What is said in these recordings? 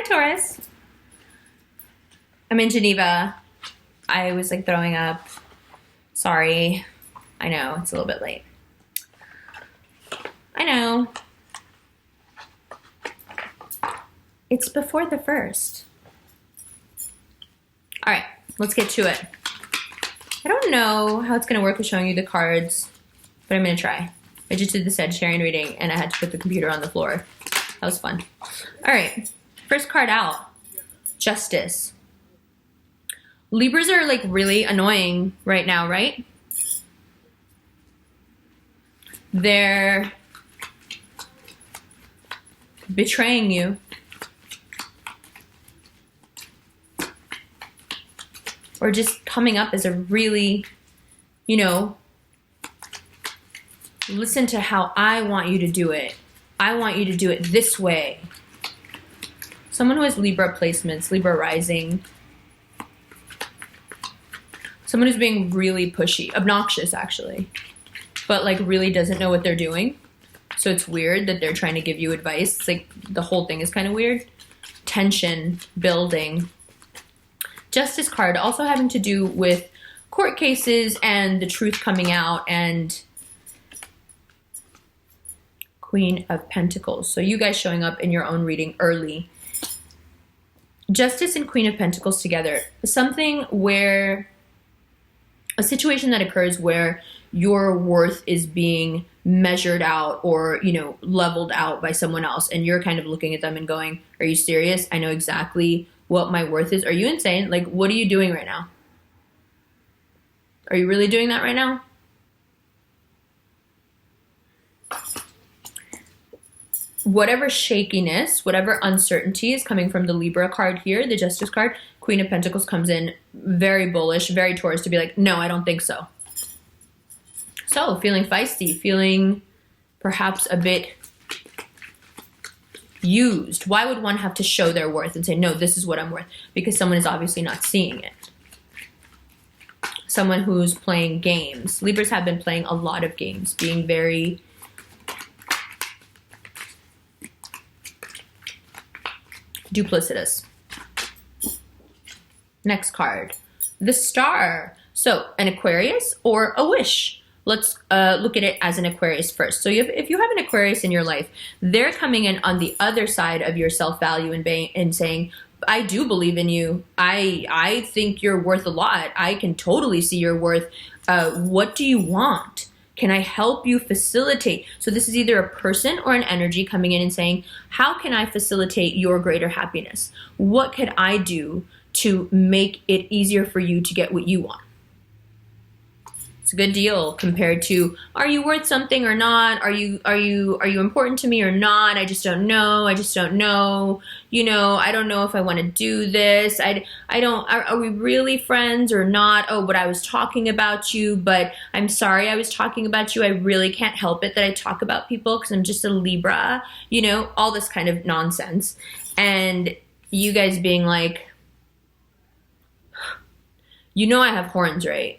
Taurus. I'm in Geneva. I was like throwing up. Sorry. I know, it's a little bit late. I know. It's before the 1st. All right, let's get to it. I don't know how it's going to work with showing you the cards, but I'm going to try. I just did the Sagittarian reading, and I had to put the computer on the floor. That was fun. All right, first card out. Justice. Libras are like really annoying right now, right? They're betraying you. Or just coming up as a really, you know, listen to how I want you to do it. I want you to do it this way. Someone who has Libra placements, Libra rising. Someone who's being really pushy, obnoxious actually, but like really doesn't know what they're doing. So it's weird that they're trying to give you advice. It's like the whole thing is kind of weird. Tension building. Justice card also having to do with court cases and the truth coming out, and Queen of Pentacles. So you guys showing up in your own reading early. Justice and Queen of Pentacles together. Something where, a situation that occurs where your worth is being measured out or, you know, leveled out by someone else, and you're kind of looking at them and going, are you serious? I know exactly what my worth is. Are you insane? Like, what are you doing right now? Are you really doing that right now? Whatever shakiness, whatever uncertainty is coming from the Libra card here, the Justice card, Queen of Pentacles comes in very bullish, very Taurus, to be like, no, I don't think so. So, feeling feisty, feeling perhaps a bit used. Why would one have to show their worth and say, no, this is what I'm worth? Because someone is obviously not seeing it. Someone who's playing games. Libras have been playing a lot of games, being very duplicitous. Next card, the Star. So an Aquarius or a wish. Let's look at it as an Aquarius first. So if you have an Aquarius in your life, they're coming in on the other side of your self-value and saying, I do believe in you. I think you're worth a lot. I can totally see your worth. What do you want? Can I help you facilitate? So this is either a person or an energy coming in and saying, how can I facilitate your greater happiness? What could I do to make it easier for you to get what you want? It's a good deal compared to, are you worth something or not? Are you important to me or not? I just don't know. I just don't know. You know, I don't know if I want to do this. Are we really friends or not? Oh, but I was talking about you, but I'm sorry I was talking about you. I really can't help it that I talk about people because I'm just a Libra, you know, all this kind of nonsense. And you guys being like, you know I have horns, right?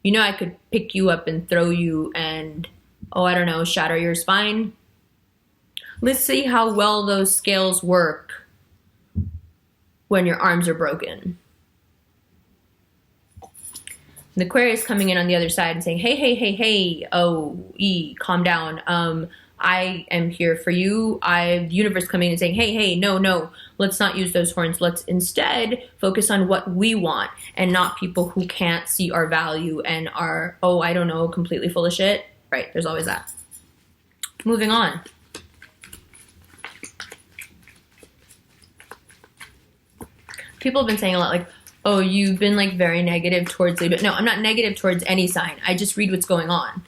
You know I could pick you up and throw you and, oh, I don't know, shatter your spine. Let's see how well those scales work when your arms are broken. The Aquarius coming in on the other side and saying, hey, hey, hey, hey, calm down. I am here for you. The universe coming in and saying, hey, hey, no, let's not use those horns. Let's instead focus on what we want and not people who can't see our value and are, oh, I don't know, completely full of shit. Right, there's always that. Moving on. People have been saying a lot like, oh, you've been like very negative towards Libra. No, I'm not negative towards any sign. I just read what's going on.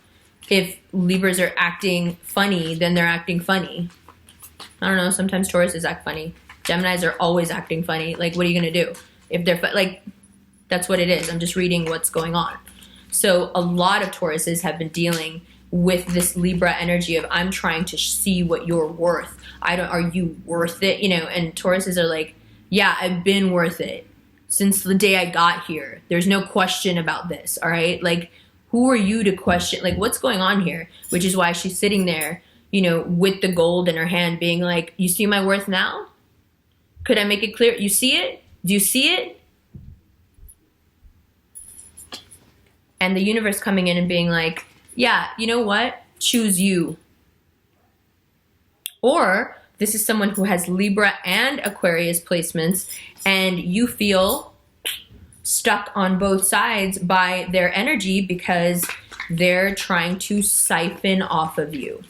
If Libras are acting funny, then they're acting funny. I don't know, sometimes Tauruses act funny. Geminis are always acting funny. Like, what are you going to do? If they're, like, that's what it is. I'm just reading what's going on. So a lot of Tauruses have been dealing with this Libra energy of, I'm trying to see what you're worth. Are you worth it? You know, and Tauruses are like, yeah, I've been worth it since the day I got here. There's no question about this, all right? Like, who are you to question? Like, what's going on here? Which is why she's sitting there, you know, with the gold in her hand being like, you see my worth now? Could I make it clear? You see it? Do you see it? And the universe coming in and being like, yeah, you know what? Choose you. Or this is someone who has Libra and Aquarius placements, and you feel stuck on both sides by their energy because they're trying to siphon off of you.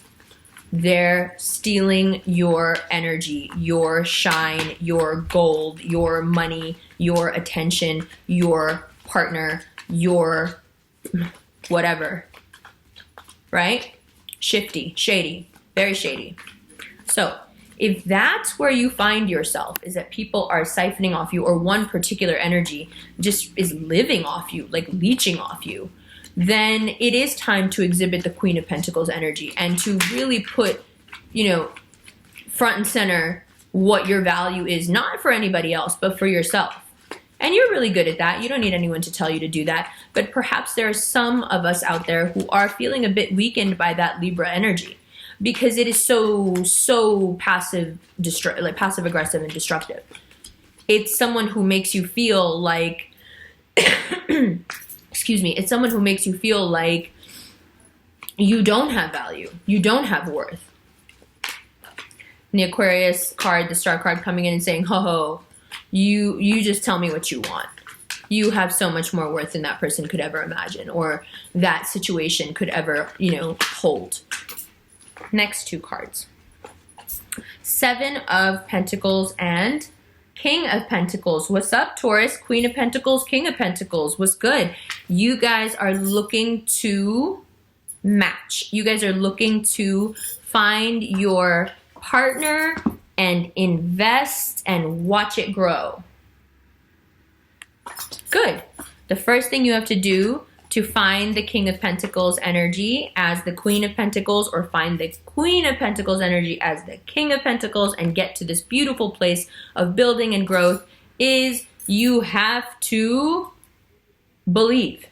They're stealing your energy, your shine, your gold, your money, your attention, your partner, your whatever, right? Shifty, shady, very shady. So if that's where you find yourself, is that people are siphoning off you, or one particular energy just is living off you, like leeching off you, then it is time to exhibit the Queen of Pentacles energy and to really put, you know, front and center what your value is, not for anybody else, but for yourself. And you're really good at that. You don't need anyone to tell you to do that. But perhaps there are some of us out there who are feeling a bit weakened by that Libra energy because it is so passive aggressive and destructive. It's someone who makes you feel like excuse me, it's someone who makes you feel like you don't have value, you don't have worth. And the Aquarius card, the star card coming in and saying, ho ho, you just tell me what you want. You have so much more worth than that person could ever imagine, or that situation could ever, you know, hold. Next two cards. Seven of Pentacles and King of Pentacles. What's up, Taurus? Queen of Pentacles, King of Pentacles. What's good? You guys are looking to match. You guys are looking to find your partner and invest and watch it grow. Good. The first thing you have to do to find the King of Pentacles energy as the Queen of Pentacles, or find the Queen of Pentacles energy as the King of Pentacles, and get to this beautiful place of building and growth, is you have to believe.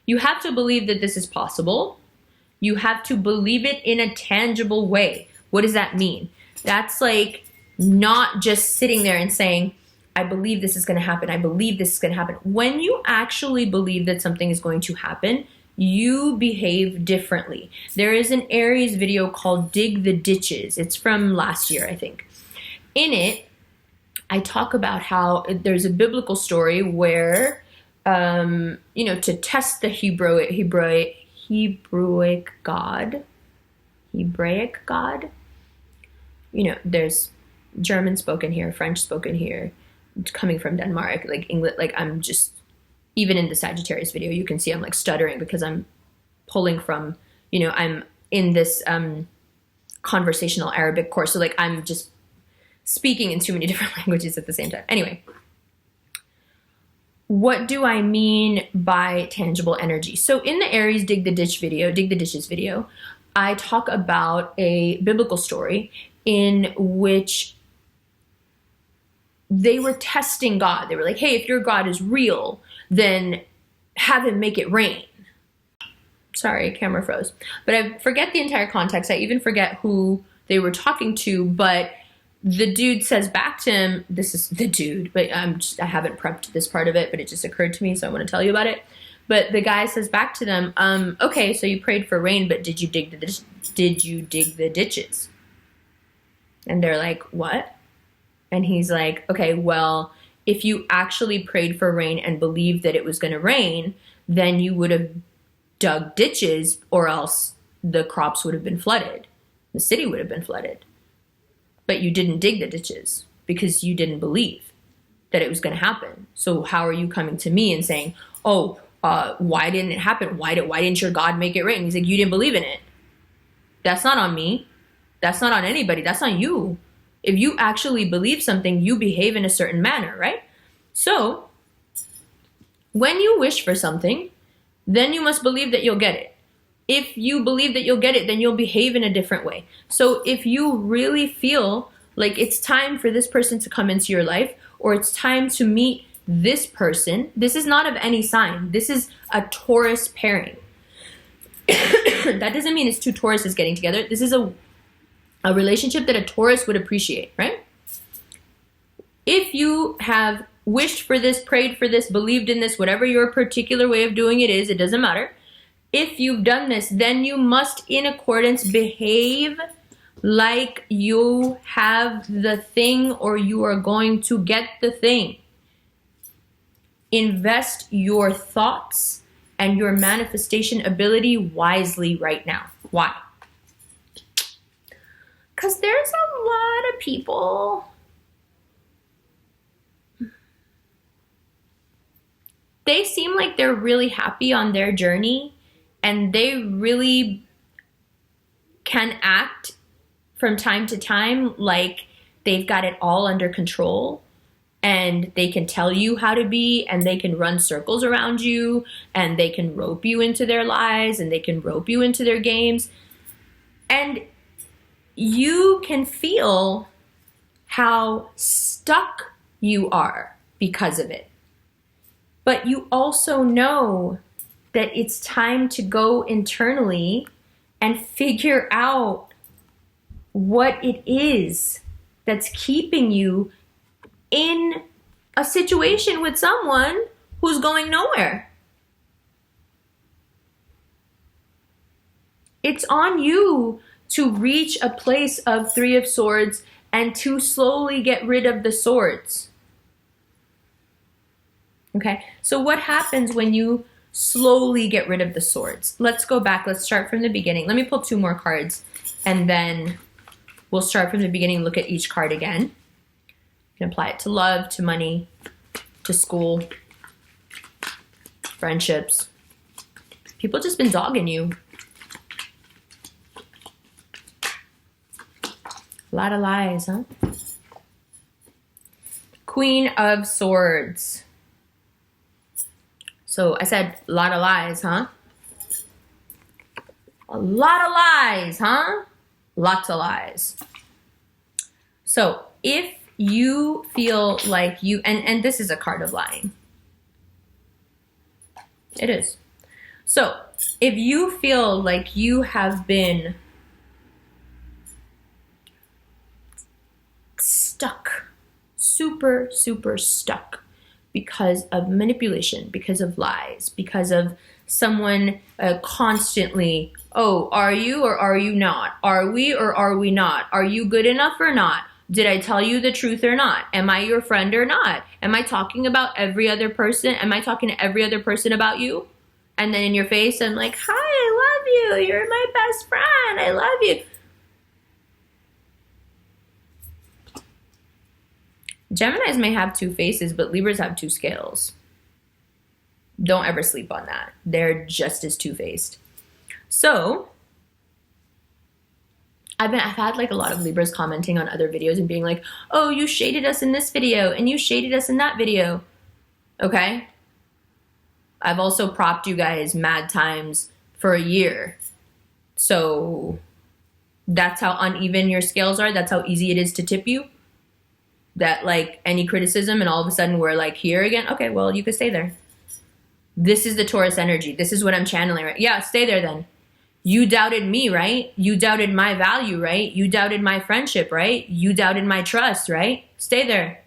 You have to believe that this is possible. You have to believe it in a tangible way. What does that mean? That's like not just sitting there and saying, I believe this is going to happen. I believe this is going to happen. When you actually believe that something is going to happen, you behave differently. There is an Aries video called Dig the Ditches. It's from last year, I think. In it, I talk about how there's a biblical story where, you know, to test the Hebraic God, you know, there's German spoken here, French spoken here, coming from Denmark, like English, like I'm just, even in the Sagittarius video, you can see I'm like stuttering because I'm pulling from, you know, I'm in this conversational Arabic course. So like I'm just speaking in too many different languages at the same time. Anyway, what do I mean by tangible energy? So in the Aries Dig the Ditches video, I talk about a biblical story in which they were testing God. They were like, hey, if your God is real, then have him make it rain. Sorry, camera froze. But I forget the entire context. I even forget who they were talking to, but the dude says back to him, this is the dude, but I haven't prepped this part of it, but it just occurred to me, so I want to tell you about it. But the guy says back to them, okay, so you prayed for rain, but did you dig the ditches? And they're like, what? And he's like, okay, well, if you actually prayed for rain and believed that it was going to rain, then you would have dug ditches, or else the crops would have been flooded. The city would have been flooded. But you didn't dig the ditches because you didn't believe that it was going to happen. So how are you coming to me and saying, oh, why didn't it happen? Why didn't your God make it rain? He's like, you didn't believe in it. That's not on me. That's not on anybody. That's on you. If you actually believe something, you behave in a certain manner, right? So when you wish for something, then you must believe that you'll get it. If you believe that you'll get it, then you'll behave in a different way. So if you really feel like it's time for this person to come into your life, or it's time to meet this person, this is not of any sign. This is a Taurus pairing. That doesn't mean it's two Tauruses getting together. This is a relationship that a Taurus would appreciate, right? If you have wished for this, prayed for this, believed in this, whatever your particular way of doing it is, it doesn't matter. If you've done this, then you must, in accordance, behave like you have the thing or you are going to get the thing. Invest your thoughts and your manifestation ability wisely right now. Why? Because there's a lot of people they seem like they're really happy on their journey and they really can act from time to time like they've got it all under control and they can tell you how to be and they can run circles around you and they can rope you into their lies and they can rope you into their games. And you can feel how stuck you are because of it. But you also know that it's time to go internally and figure out what it is that's keeping you in a situation with someone who's going nowhere. It's on you to reach a place of Three of Swords and to slowly get rid of the swords. Okay, so what happens when you slowly get rid of the swords? Let's go back. Let's start from the beginning. Let me pull 2 more cards and then we'll start from the beginning, look at each card again. You can apply it to love, to money, to school, friendships. People just been dogging you. A lot of lies, huh? Queen of Swords. So I said a lot of lies, huh? A lot of lies, huh? Lots of lies. So if you feel like you, and this is a card of lying. It is. So if you feel like you have been stuck, super, super stuck because of manipulation, because of lies, because of someone constantly, oh, are you or are you not? Are we or are we not? Are you good enough or not? Did I tell you the truth or not? Am I your friend or not? Am I talking about every other person? Am I talking to every other person about you? And then in your face, I'm like, hi, I love you. You're my best friend. I love you. Geminis may have 2 faces, but Libras have 2 scales. Don't ever sleep on that. They're just as two-faced. So I've had like a lot of Libras commenting on other videos and being like, oh, you shaded us in this video and you shaded us in that video. Okay. I've also propped you guys mad times for a year. So that's how uneven your scales are. That's how easy it is to tip you. That like any criticism and all of a sudden we're like here again. Okay, well, you could stay there. This is the Taurus energy. This is what I'm channeling, right? Yeah, stay there then. You doubted me, right? You doubted my value, right? You doubted my friendship, right? You doubted my trust, right? Stay there.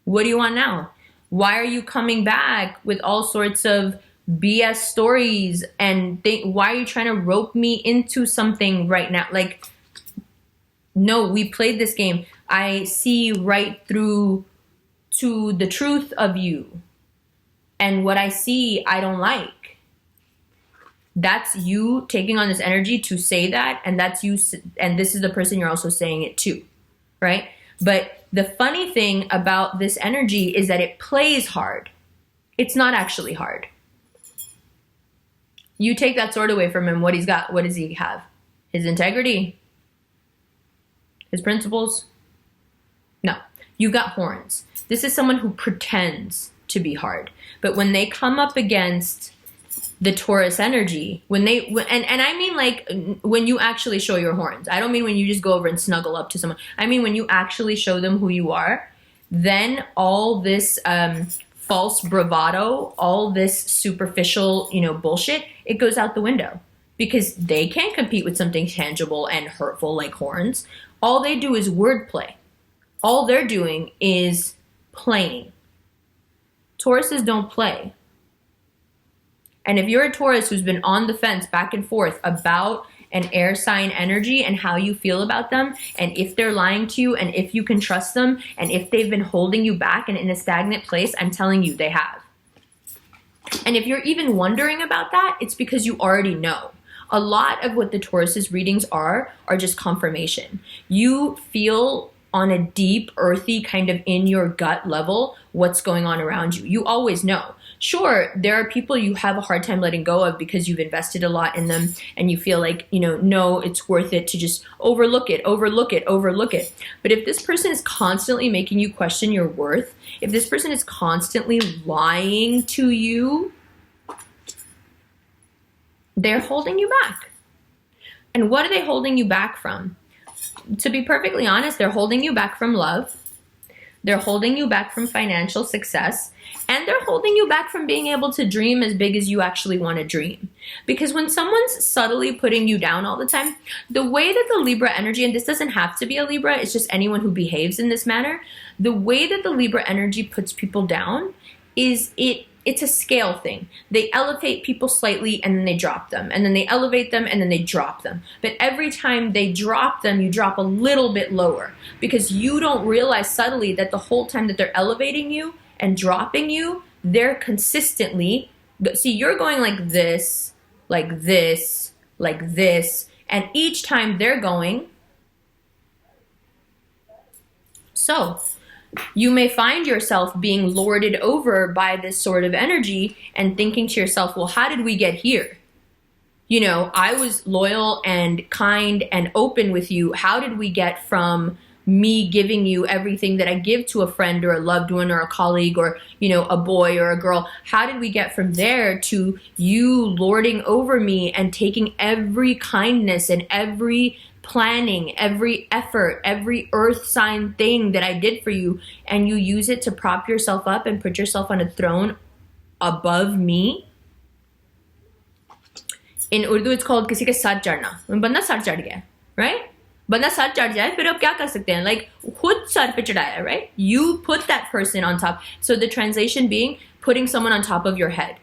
What do you want now? Why are you coming back with all sorts of BS stories and why are you trying to rope me into something right now? Like, no, we played this game. I see right through to the truth of you. And what I see, I don't like. That's you taking on this energy to say that. And that's you. And this is the person you're also saying it to. Right? But the funny thing about this energy is that it plays hard. It's not actually hard. You take that sword away from him. What he's got, what does he have? His integrity. His principles? No. You've got horns. This is someone who pretends to be hard. But when they come up against the Taurus energy, when they, and I mean like when you actually show your horns. I don't mean when you just go over and snuggle up to someone. I mean when you actually show them who you are, then all this false bravado, all this superficial, bullshit, it goes out the window because they can't compete with something tangible and hurtful like horns. All they do is wordplay. All they're doing is playing. Tauruses don't play. And if you're a Taurus who's been on the fence back and forth about an air sign energy and how you feel about them, and if they're lying to you, and if you can trust them, and if they've been holding you back and in a stagnant place, I'm telling you, they have. And if you're even wondering about that, it's because you already know. A lot of what the Taurus's readings are just confirmation. You feel on a deep, earthy, kind of in your gut level, what's going on around you. You always know. Sure, there are people you have a hard time letting go of because you've invested a lot in them and you feel like, no, it's worth it to just overlook it. But if this person is constantly making you question your worth, if this person is constantly lying to you, they're holding you back. And what are they holding you back from? To be perfectly honest, they're holding you back from love. They're holding you back from financial success, and they're holding you back from being able to dream as big as you actually want to dream. Because when someone's subtly putting you down all the time, the way that the Libra energy, and this doesn't have to be a Libra, it's just anyone who behaves in this manner, the way that the Libra energy puts people down is it's a scale thing. They elevate people slightly and then they drop them. And then they elevate them and then they drop them. But every time they drop them, you drop a little bit lower. Because you don't realize subtly that the whole time that they're elevating you and dropping you, they're consistently, see, you're going like this, like this, like this. And each time they're going, so you may find yourself being lorded over by this sort of energy and thinking to yourself, well, how did we get here? I was loyal and kind and open with you. How did we get from me giving you everything that I give to a friend or a loved one or a colleague or, a boy or a girl? How did we get from there to you lording over me and taking every kindness and every planning, every effort, every earth sign thing that I did for you, and you use it to prop yourself up and put yourself on a throne above me? In Urdu, it's called किसी के साथ चढ़ना. बंदा sir चढ़ गया, right? बंदा sir चढ़ जाए, फिर अब क्या कर सकते हैं? Like, खुद सर पे चढ़ाया, right? You put that person on top. So the translation being putting someone on top of your head.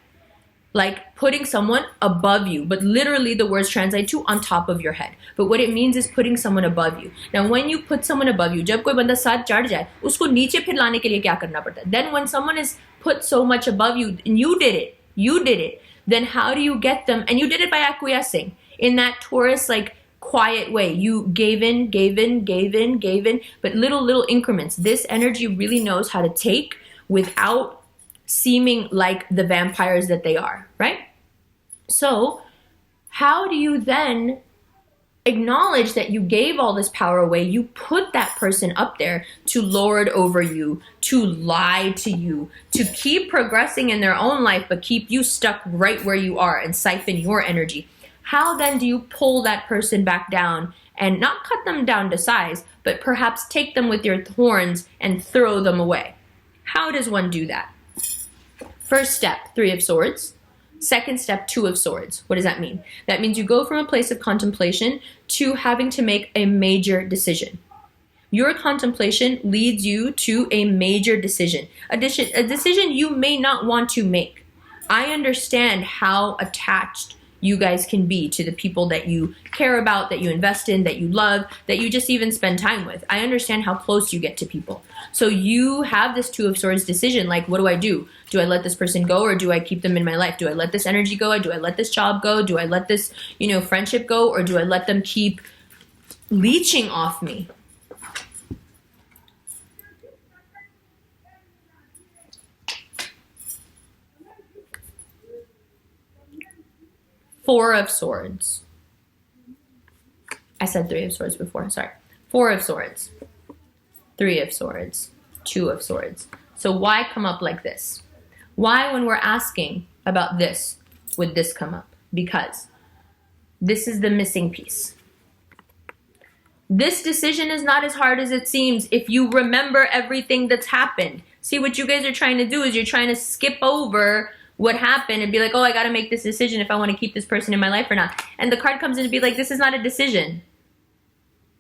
Like putting someone above you, but literally the words translate to on top of your head. But what it means is putting someone above you. Now, when you put someone above you, जब कोई बंदा साथ चढ़ जाए, उसको नीचे फिर लाने के लिए क्या करना पड़ता है? Then when someone is put so much above you, and you did it, then how do you get them? And you did it by acquiescing in that Taurus, like, quiet way. You gave in, but little increments. This energy really knows how to take without seeming like the vampires that they are, right? So how do you then acknowledge that you gave all this power away? You put that person up there to lord over you, to lie to you, to keep progressing in their own life, but keep you stuck right where you are and siphon your energy. How then do you pull that person back down and not cut them down to size, but perhaps take them with your horns and throw them away? How does one do that? First step, 3 of Swords. Second step, 2 of Swords. What does that mean? That means you go from a place of contemplation to having to make a major decision. Your contemplation leads you to a major decision, a decision you may not want to make. I understand how attached you guys can be to the people that you care about, that you invest in, that you love, that you just even spend time with. I understand how close you get to people. So you have this 2 of Swords decision, like, what do? Do I let this person go, or do I keep them in my life? Do I let this energy go, or do I let this job go? Do I let this, friendship go, or do I let them keep leeching off me? Four of Swords. I said 3 of Swords before, sorry. 4 of Swords. 3 of Swords. 2 of Swords. So why come up like this? Why, when we're asking about this, would this come up? Because this is the missing piece. This decision is not as hard as it seems if you remember everything that's happened. See, what you guys are trying to do is you're trying to skip over what happened and be like, oh, I got to make this decision if I want to keep this person in my life or not. And the card comes in to be like, this is not a decision.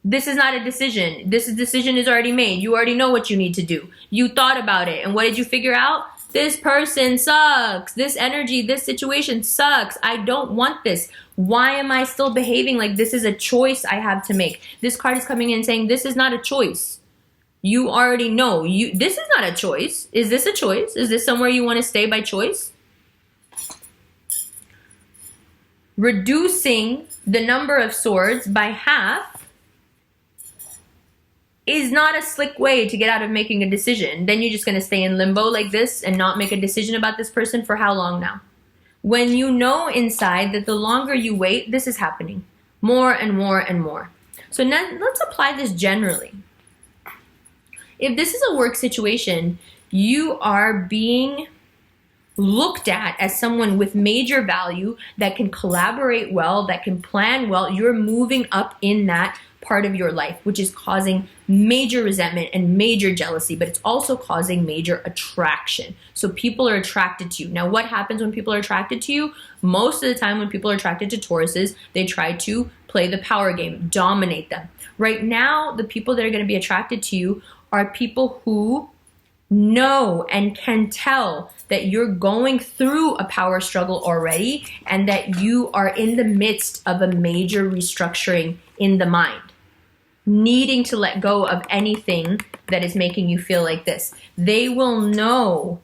This is not a decision. This decision is already made. You already know what you need to do. You thought about it. And what did you figure out? This person sucks. This energy, this situation sucks. I don't want this. Why am I still behaving like this is a choice I have to make? This card is coming in saying this is not a choice. You already know. This is not a choice. Is this a choice? Is this somewhere you want to stay by choice? Reducing the number of swords by half is not a slick way to get out of making a decision. Then you're just going to stay in limbo like this and not make a decision about this person for how long now? When you know inside that the longer you wait, this is happening more and more and more. So now let's apply this generally. If this is a work situation, you are being looked at as someone with major value that can collaborate well, that can plan well. You're moving up in that part of your life, which is causing major resentment and major jealousy, but it's also causing major attraction. So people are attracted to you. Now, what happens when people are attracted to you? Most of the time when people are attracted to Tauruses, they try to play the power game, dominate them. Right now, the people that are going to be attracted to you are people who know and can tell that you're going through a power struggle already and that you are in the midst of a major restructuring in the mind, needing to let go of anything that is making you feel like this. They will know.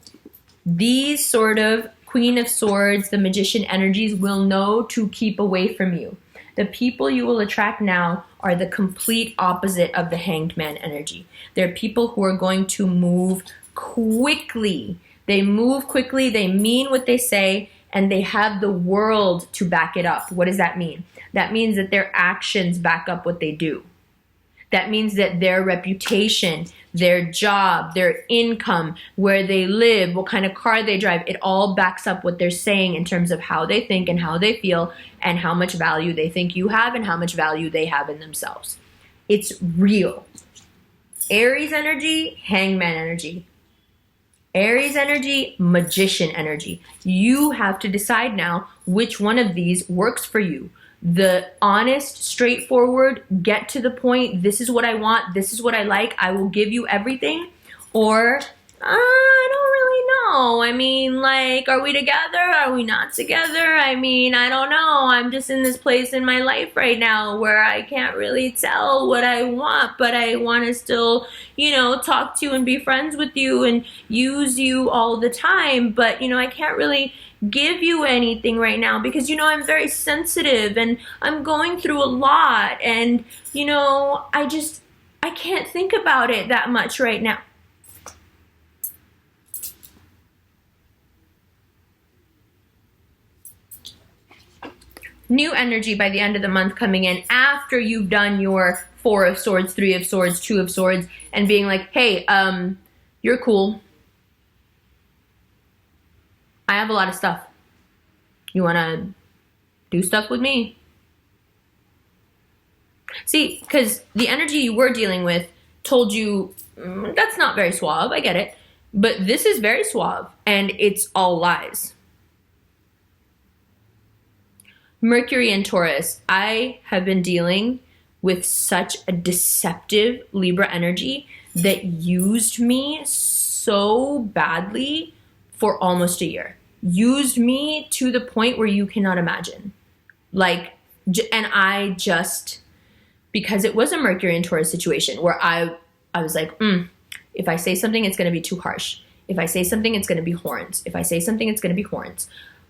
These sort of Queen of Swords, the Magician energies will know to keep away from you. The people you will attract now are the complete opposite of the Hanged Man energy. They're people who are going to move quickly. They move quickly, they mean what they say, and they have the world to back it up. What does that mean? That means that their actions back up what they do. That means that their reputation, their job, their income, where they live, what kind of car they drive, it all backs up what they're saying in terms of how they think and how they feel and how much value they think you have and how much value they have in themselves. It's real. Aries energy, Hangman energy. Aries energy, Magician energy. You have to decide now which one of these works for you. The honest, straightforward, get to the point, this is what I want, this is what I like, I will give you everything. Or, I don't really know. I mean, like, are we together? Are we not together? I mean, I don't know. I'm just in this place in my life right now where I can't really tell what I want, but I want to still, talk to you and be friends with you and use you all the time. But, I can't really give you anything right now because, I'm very sensitive and I'm going through a lot and, I can't think about it that much right now. New energy by the end of the month coming in after you've done your 4 of Swords, 3 of Swords, 2 of Swords, and being like, hey, you're cool. I have a lot of stuff. You want to do stuff with me? See, because the energy you were dealing with told you, that's not very suave, I get it. But this is very suave, and it's all lies. Mercury and Taurus, I have been dealing with such a deceptive Libra energy that used me so badly for almost a year. Used me to the point where you cannot imagine. And I just, because it was a Mercury and Taurus situation where I was like, if I say something, it's going to be too harsh. If I say something, it's going to be horns. If I say something, it's going to be horns.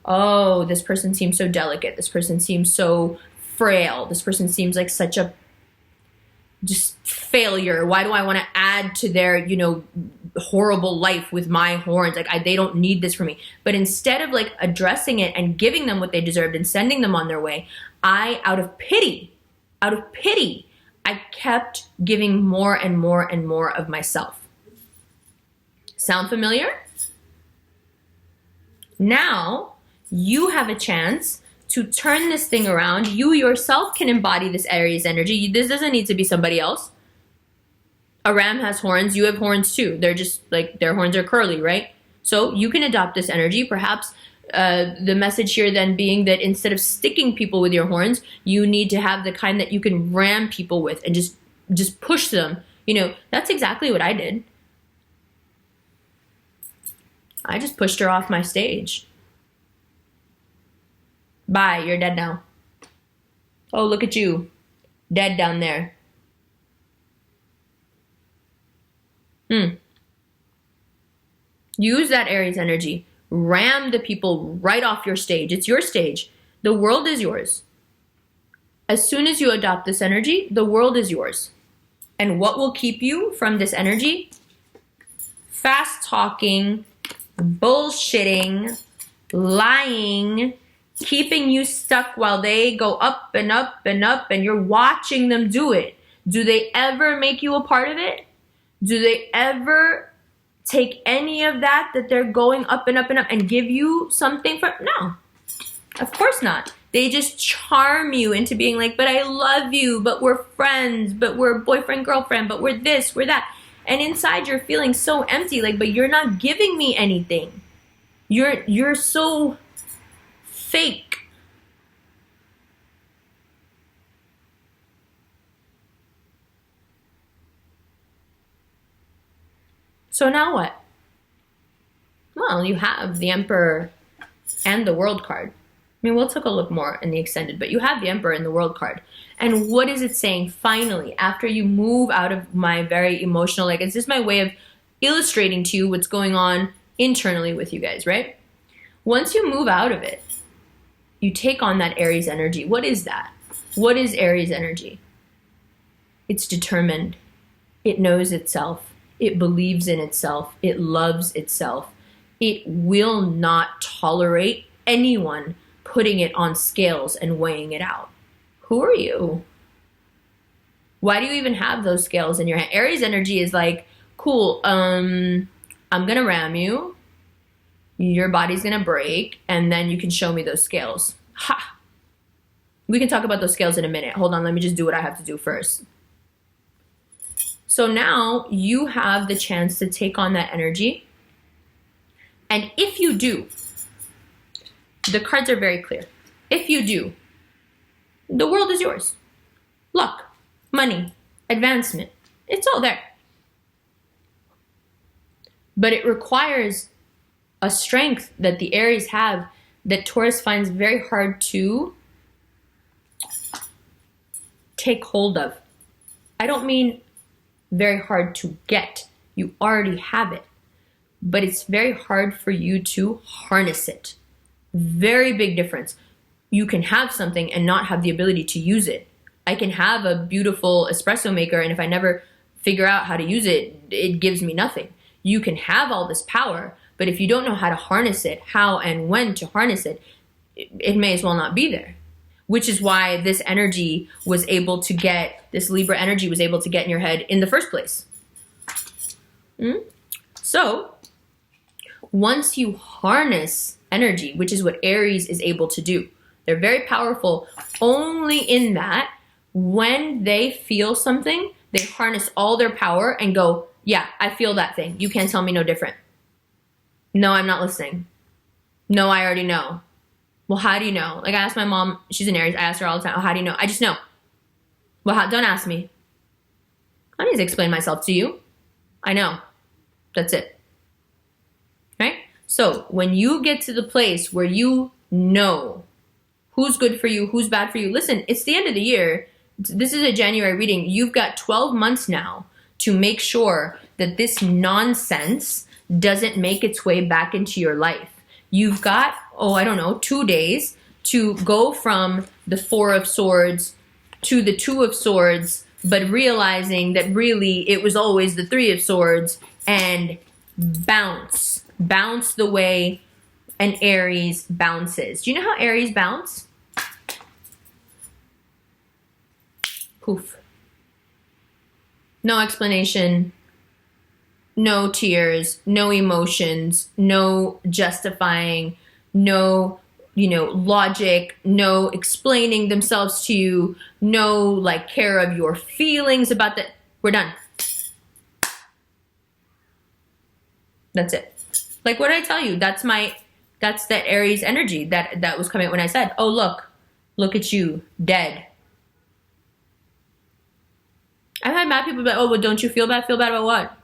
Oh, this person seems so delicate. This person seems so frail. This person seems like such a just failure. Why do I want to add to their, horrible life with my horns? They don't need this for me. But instead of addressing it and giving them what they deserved and sending them on their way, out of pity, I kept giving more and more and more of myself. Sound familiar? Now, you have a chance to turn this thing around. You yourself can embody this Aries energy. This doesn't need to be somebody else. A ram has horns. You have horns too. They're just like, their horns are curly, right? So you can adopt this energy. Perhaps the message here then being that instead of sticking people with your horns, you need to have the kind that you can ram people with and just push them. You know, that's exactly what I did. I just pushed her off my stage. Bye, you're dead now. Oh, look at you. Dead down there. Use that Aries energy. Ram the people right off your stage. It's your stage. The world is yours. As soon as you adopt this energy, the world is yours. And what will keep you from this energy? Fast talking, bullshitting, lying, keeping you stuck while they go up and up and up and you're watching them do it. Do they ever make you a part of it? Do they ever take any of that they're going up and up and up and give you something from? No, of course not. They just charm you into being like, but I love you, but we're friends, but we're boyfriend, girlfriend, but we're this, we're that. And inside you're feeling so empty, like, but you're not giving me anything. You're so fake. So now what? Well, you have the Emperor and the World card. I mean, we'll take a look more in the extended, but you have the Emperor and the World card. And what is it saying finally, after you move out of my very emotional, like, it's just my way of illustrating to you what's going on internally with you guys, right? Once you move out of it, you take on that Aries energy. What is that? What is Aries energy? It's determined. It knows itself. It believes in itself. It loves itself. It will not tolerate anyone putting it on scales and weighing it out. Who are you? Why do you even have those scales in your hand? Aries energy is like, cool, I'm gonna ram you. Your body's gonna break, and then you can show me those scales. Ha! We can talk about those scales in a minute. Hold on, let me just do what I have to do first. So now you have the chance to take on that energy. And if you do, the cards are very clear. If you do, the world is yours. Luck, money, advancement, it's all there. But it requires a strength that the Aries have that Taurus finds very hard to take hold of. I don't mean very hard to get. You already have it. But it's very hard for you to harness it. Very big difference. You can have something and not have the ability to use it. I can have a beautiful espresso maker, and if I never figure out how to use it, it gives me nothing. You can have all this power, but if you don't know how to harness it, how and when to harness it, it may as well not be there. Which is why this energy was able to get, this Libra energy was able to get in your head in the first place. So, once you harness energy, which is what Aries is able to do, they're very powerful only in that when they feel something, they harness all their power and go, yeah, I feel that thing. You can't tell me no different. No, I'm not listening. No, I already know. Well, how do you know? Like, I asked my mom, she's an Aries, I ask her all the time, oh, how do you know? I just know. Well, don't ask me. I need to explain myself to you. I know. That's it. Right? So, when you get to the place where you know who's good for you, who's bad for you, listen, it's the end of the year. This is a January reading. You've got 12 months now to make sure that this nonsense doesn't make its way back into your life. You've got, 2 days to go from the Four of Swords to the Two of Swords, but realizing that really it was always the Three of Swords, and bounce the way an Aries bounces. Do you know how Aries bounce? Poof. No explanation, no tears, no emotions, no justifying, no, logic, no explaining themselves to you, no, care of your feelings about that. We're done. That's it. Like, what did I tell you? That's that Aries energy that was coming out when I said, oh, look at you, dead. I've had mad people be like, oh, well, don't you feel bad? Feel bad about what?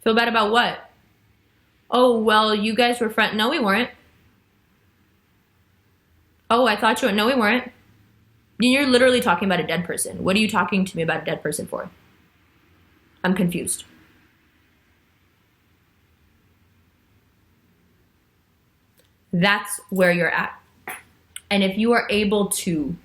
Feel bad about what? Oh, well, you guys were friends. No, we weren't. Oh, I thought you were. No, we weren't. You're literally talking about a dead person. What are you talking to me about a dead person for? I'm confused. That's where you're at. And if you are able to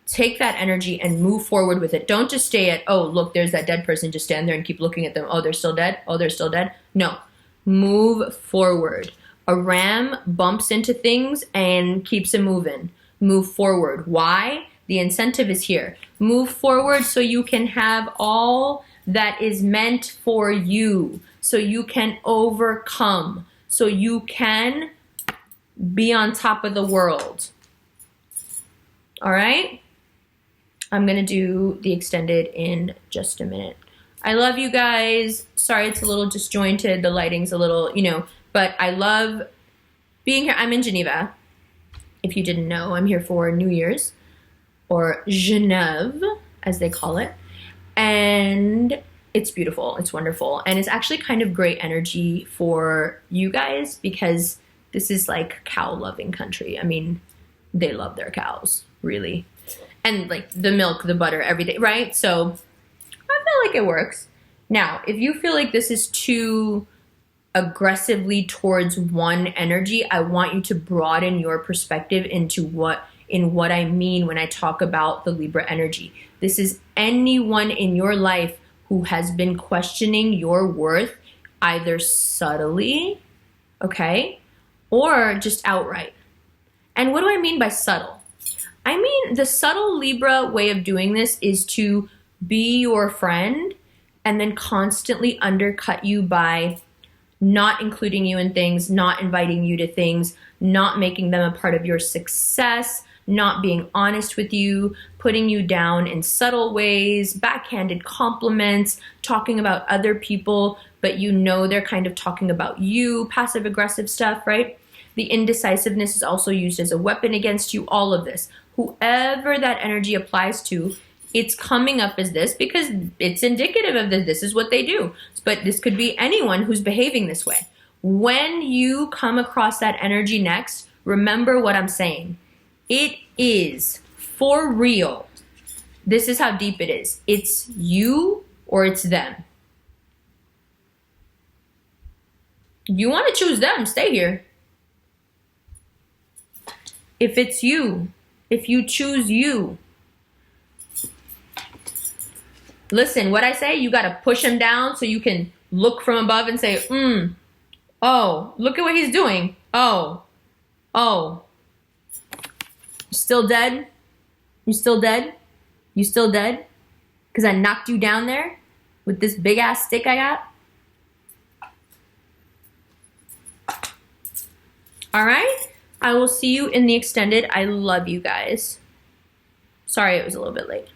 take that energy and move forward with it, don't just stay at, oh, look, there's that dead person, just stand there and keep looking at them. Oh, they're still dead. Oh, they're still dead. No, move forward. A ram bumps into things and keeps it moving. Move forward. Why? The incentive is here. Move forward so you can have all that is meant for you, so you can overcome, so you can be on top of the world. All right? I'm going to do the extended in just a minute. I love you guys. Sorry it's a little disjointed. The lighting's a little, but I love being here. I'm in Geneva. If you didn't know, I'm here for New Year's, or Genève, as they call it. And it's beautiful. It's wonderful. And it's actually kind of great energy for you guys because this is like cow-loving country. I mean, they love their cows, really. And like the milk, the butter, everything, right? So I feel like it works. Now, if you feel like this is too aggressively towards one energy, I want you to broaden your perspective into what I mean when I talk about the Libra energy. This is anyone in your life who has been questioning your worth, either subtly, okay, or just outright. And what do I mean by subtle? I mean, the subtle Libra way of doing this is to be your friend and then constantly undercut you by not including you in things, not inviting you to things, not making them a part of your success, not being honest with you, putting you down in subtle ways, backhanded compliments, talking about other people, but they're kind of talking about you, passive aggressive stuff, right? The indecisiveness is also used as a weapon against you, all of this. Whoever that energy applies to, it's coming up as this because it's indicative of this. This is what they do. But this could be anyone who's behaving this way. When you come across that energy next, remember what I'm saying. It is for real. This is how deep it is. It's you or it's them. You want to choose them, stay here. If it's you, if you choose you, listen, what I say, you got to push him down so you can look from above and say, oh, look at what he's doing. Oh, still dead? You still dead? You still dead? Because I knocked you down there with this big ass stick I got? All right? I will see you in the extended. I love you guys. Sorry it was a little bit late.